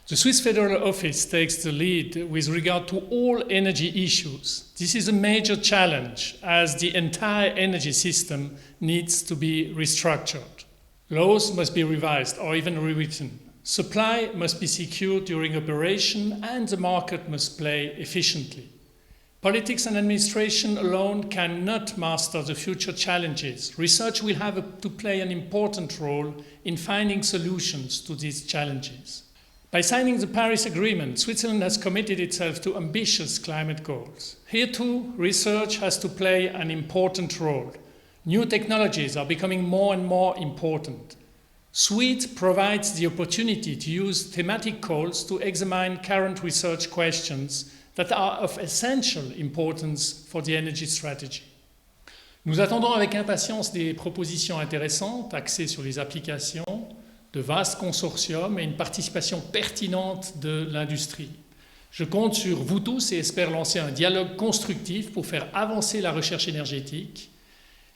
The Swiss Federal Office takes the lead with regard to all energy issues. This is a major challenge as the entire energy system needs to be restructured. Laws must be revised or even rewritten. Supply must be secured during operation and the market must play efficiently. Politics and administration alone cannot master the future challenges. Research will have to play an important role in finding solutions to these challenges. By signing the Paris Agreement, Switzerland has committed itself to ambitious climate goals. Here too, research has to play an important role. New technologies are becoming more and more important. SWEET provides the opportunity to use thematic calls to examine current research questions that are of essential importance for the energy strategy. Nous attendons avec impatience des propositions intéressantes axées sur les applications, de vastes consortiums et une participation pertinente de l'industrie. Je compte sur vous tous et espère lancer un dialogue constructif pour faire avancer la recherche énergétique.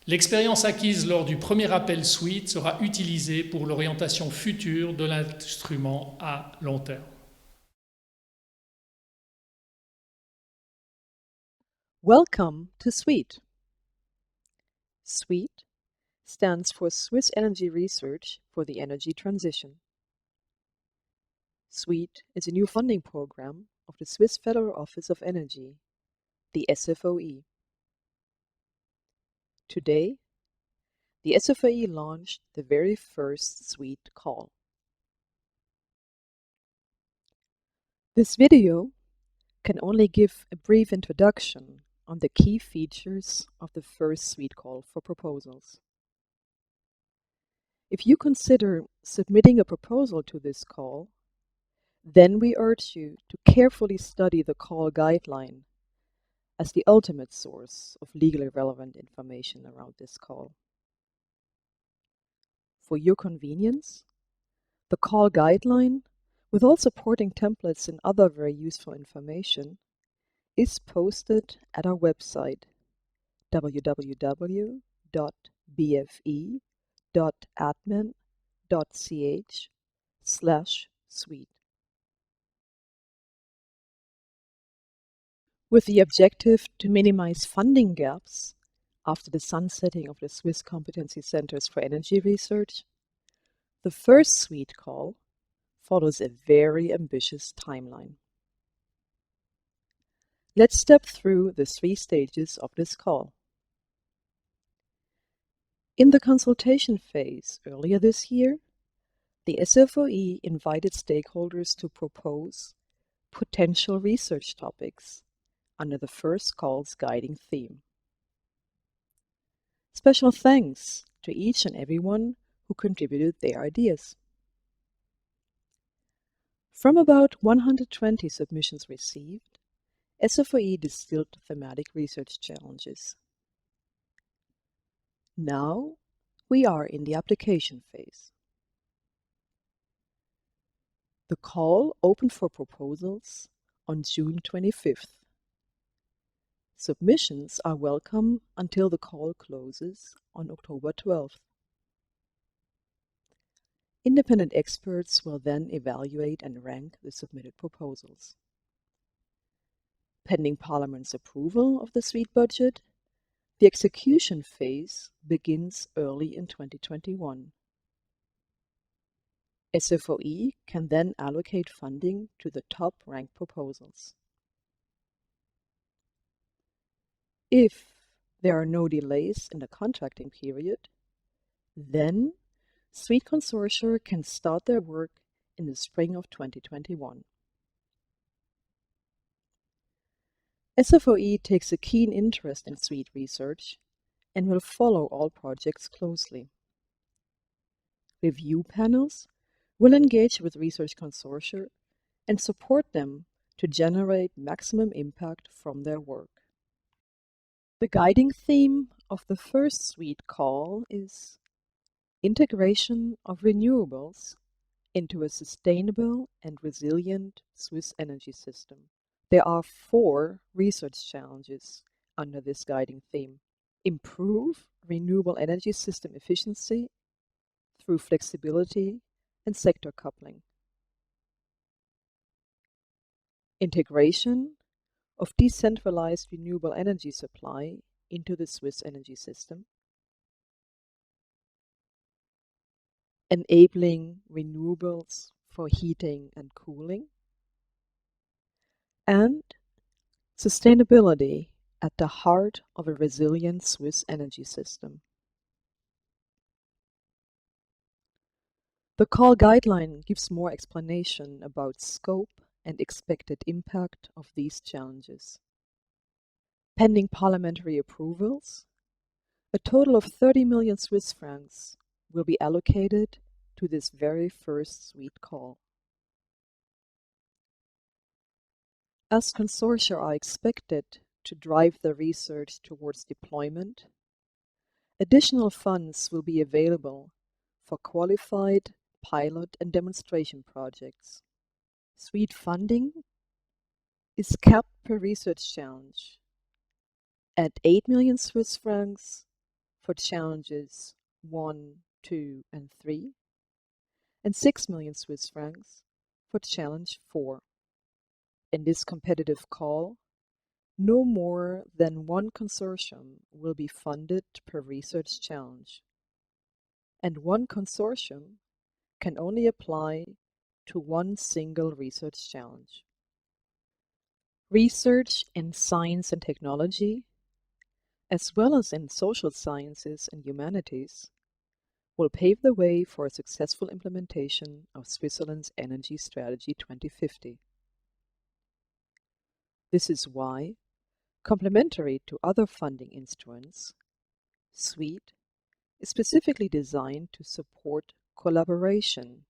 L'expérience acquise lors du premier appel SWEET sera utilisée pour l'orientation future de l'instrument à long terme. Welcome to SWEET. SWEET stands for Swiss Energy Research for the Energy Transition. SWEET is a new funding program of the Swiss Federal Office of Energy, the SFOE. Today, the SFOE launched the very first SWEET call. This video can only give a brief introduction on the key features of the first SWEET call for proposals. If you consider submitting a proposal to this call, then we urge you to carefully study the call guideline as the ultimate source of legally relevant information around this call. For your convenience, the call guideline, with all supporting templates and other very useful information, is posted at our website www.bfe.admin.ch/SWEET. With the objective to minimize funding gaps after the sunsetting of the Swiss Competency Centers for Energy Research, the first SWEET call follows a very ambitious timeline. Let's step through the 3 stages of this call. In the consultation phase earlier this year, the SFOE invited stakeholders to propose potential research topics under the first call's guiding theme. Special thanks to each and everyone who contributed their ideas. From about 120 submissions received, SFOE distilled thematic research challenges. Now we are in the application phase. The call opened for proposals on June 25th. Submissions are welcome until the call closes on October 12th. Independent experts will then evaluate and rank the submitted proposals. Pending Parliament's approval of the SWEET budget, the execution phase begins early in 2021. SFOE can then allocate funding to the top-ranked proposals. If there are no delays in the contracting period, then SWEET consortia can start their work in the spring of 2021. SFOE takes a keen interest in SWEET research and will follow all projects closely. Review panels will engage with research consortia and support them to generate maximum impact from their work. The guiding theme of the first SWEET call is integration of renewables into a sustainable and resilient Swiss energy system. There are 4 research challenges under this guiding theme. Improve renewable energy system efficiency through flexibility and sector coupling. integration of decentralized renewable energy supply into the Swiss energy system, enabling renewables for heating and cooling, and sustainability at the heart of a resilient Swiss energy system. The call guideline gives more explanation about scope and expected impact of these challenges. Pending parliamentary approvals, a total of 30 million Swiss francs will be allocated to this very first sweet call. As consortia are expected to drive the research towards deployment, additional funds will be available for qualified pilot and demonstration projects. Sweet funding is capped per research challenge at 8 million Swiss francs for challenges 1, 2, and 3, and 6 million Swiss francs for challenge 4. In this competitive call, no more than one consortium will be funded per research challenge, and one consortium can only apply to one single research challenge. Research in science and technology, as well as in social sciences and humanities, will pave the way for a successful implementation of Switzerland's Energy Strategy 2050. This is why, complementary to other funding instruments, SWEET is specifically designed to support collaboration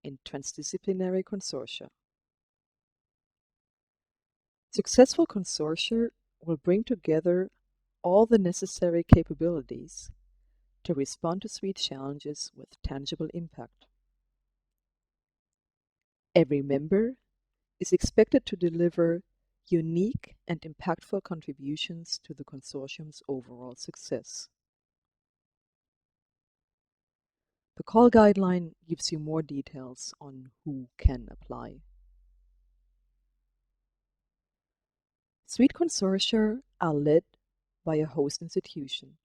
in transdisciplinary consortia. Successful consortia will bring together all the necessary capabilities to respond to SWEET challenges with tangible impact. Every member is expected to deliver unique and impactful contributions to the consortium's overall success. The call guideline gives you more details on who can apply. SWEET consortia are led by a host institution.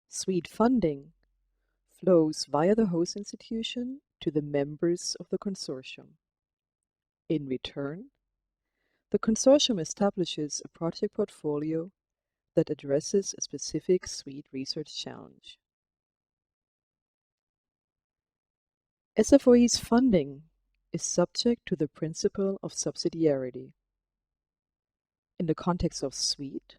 SWEET funding flows via the host institution to the members of the consortium. In return, the consortium establishes a project portfolio that addresses a specific SWEET research challenge. SFOE's funding is subject to the principle of subsidiarity. In the context of SWEET,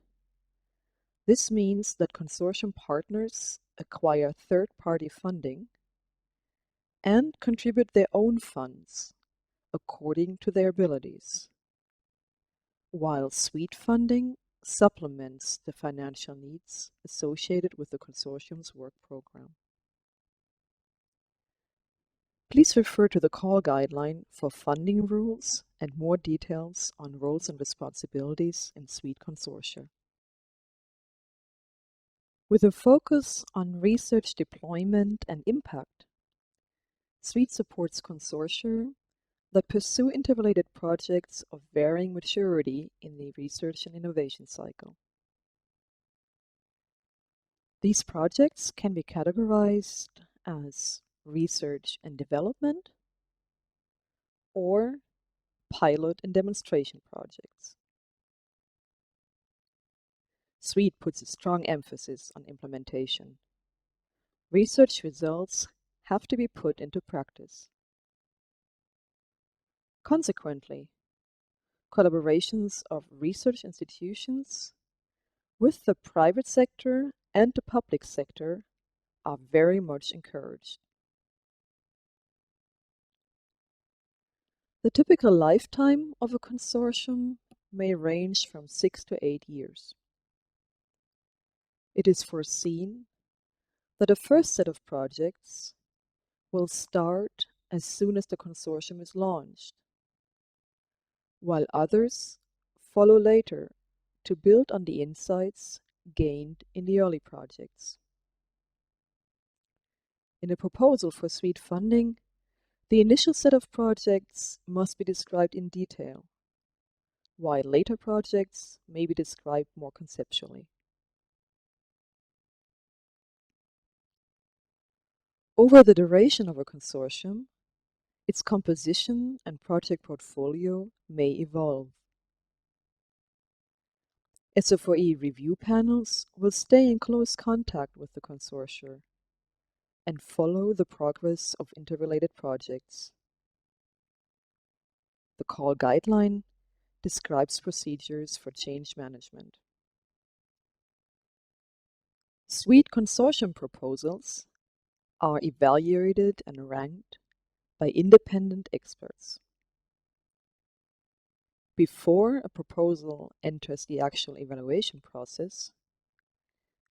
this means that consortium partners acquire third-party funding and contribute their own funds according to their abilities, while SWEET funding supplements the financial needs associated with the consortium's work program. Please refer to the call guideline for funding rules and more details on roles and responsibilities in SWEET consortia. With a focus on research deployment and impact, SWEET supports consortia that pursue interrelated projects of varying maturity in the research and innovation cycle. These projects can be categorized as research and development or pilot and demonstration projects. SWEET puts a strong emphasis on implementation. Research results have to be put into practice. Consequently, collaborations of research institutions with the private sector and the public sector are very much encouraged. The typical lifetime of a consortium may range from 6 to 8 years. It is foreseen that a first set of projects will start as soon as the consortium is launched, while others follow later to build on the insights gained in the early projects. In the proposal for SWEET funding, The initial set of projects must be described in detail, while later projects may be described more conceptually. Over the duration of a consortium, its composition and project portfolio may evolve. SFOE review panels will stay in close contact with the consortia and follow the progress of interrelated projects. The call guideline describes procedures for change management. SWEET consortium proposals are evaluated and ranked by independent experts. Before a proposal enters the actual evaluation process,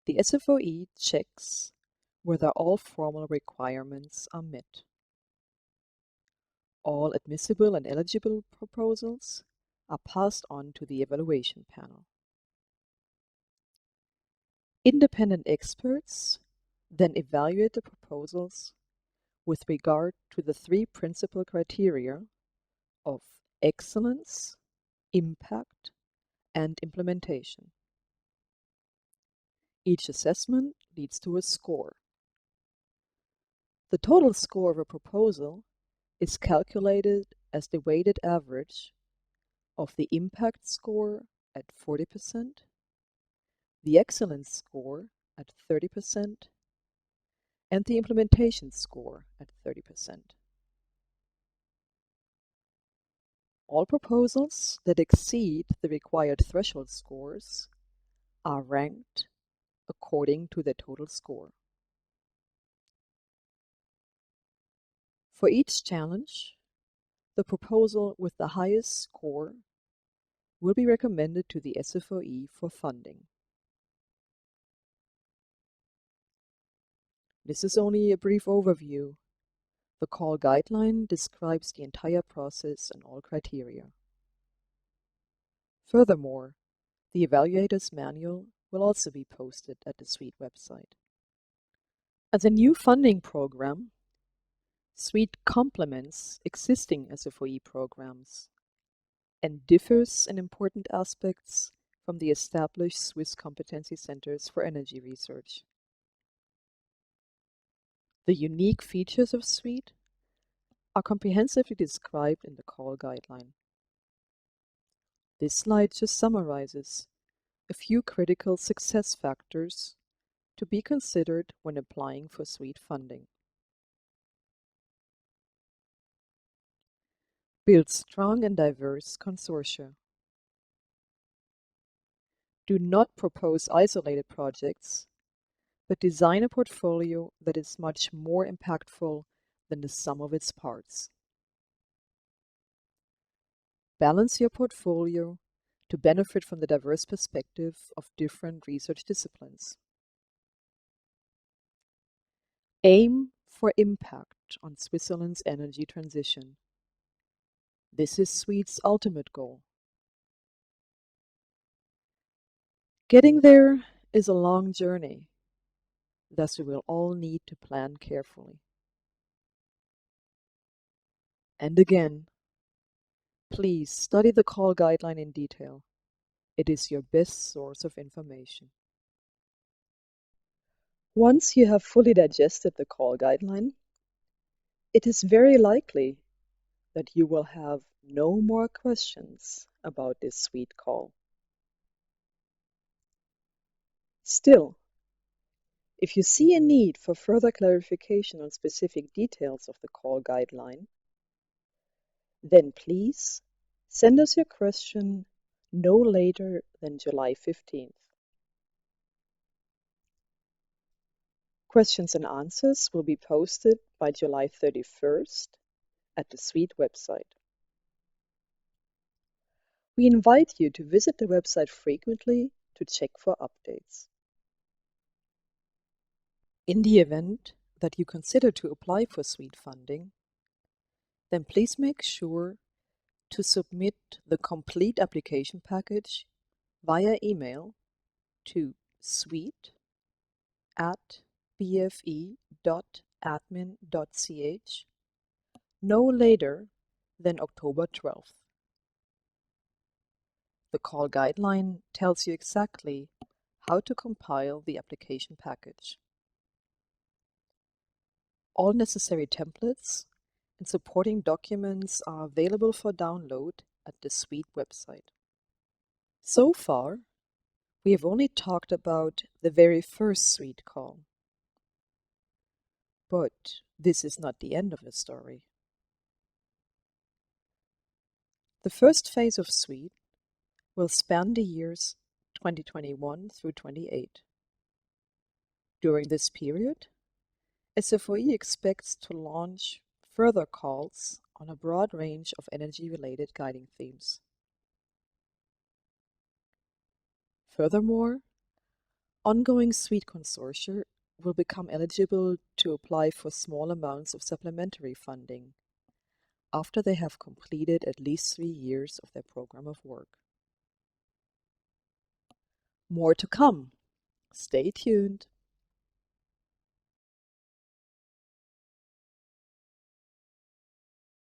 the SFOE checks whether all formal requirements are met. All admissible and eligible proposals are passed on to the evaluation panel. Independent experts then evaluate the proposals with regard to the three principal criteria of excellence, impact, and implementation. Each assessment leads to a score. The total score of a proposal is calculated as the weighted average of the impact score at 40%, the excellence score at 30%, and the implementation score at 30%. All proposals that exceed the required threshold scores are ranked according to their total score. For each challenge, the proposal with the highest score will be recommended to the SFOE for funding. This is only a brief overview. The call guideline describes the entire process and all criteria. Furthermore, the evaluator's manual will also be posted at the SWEET website. As a new funding program, SWEET complements existing SFOE programs and differs in important aspects from the established Swiss competency centers for energy research. The unique features of SWEET are comprehensively described in the call guideline. This slide just summarizes a few critical success factors to be considered when applying for SWEET funding. Build strong and diverse consortia. Do not propose isolated projects, but design a portfolio that is much more impactful than the sum of its parts. Balance your portfolio to benefit from the diverse perspective of different research disciplines. Aim for impact on Switzerland's energy transition. This is SWEET's ultimate goal. Getting there is a long journey, thus we will all need to plan carefully. And again, please study the call guideline in detail. It is your best source of information. Once you have fully digested the call guideline, it is very likely that you will have no more questions about this SWEET call. Still, if you see a need for further clarification on specific details of the call guideline, then please send us your question no later than July 15th. Questions and answers will be posted by July 31st at the SWEET website. We invite you to visit the website frequently to check for updates. In the event that you consider to apply for SWEET funding, then please make sure to submit the complete application package via email to sweet@bfe.admin.ch no later than October 12th. The call guideline tells you exactly how to compile the application package. All necessary templates and supporting documents are available for download at the suite website. So far, we have only talked about the very first suite call. But this is not the end of the story. The first phase of suite will span the years 2021 through 28. During this period, SFOE expects to launch further calls on a broad range of energy-related guiding themes. Furthermore, ongoing suite consortia will become eligible to apply for small amounts of supplementary funding after they have completed at least 3 years of their program of work. More to come. Stay tuned.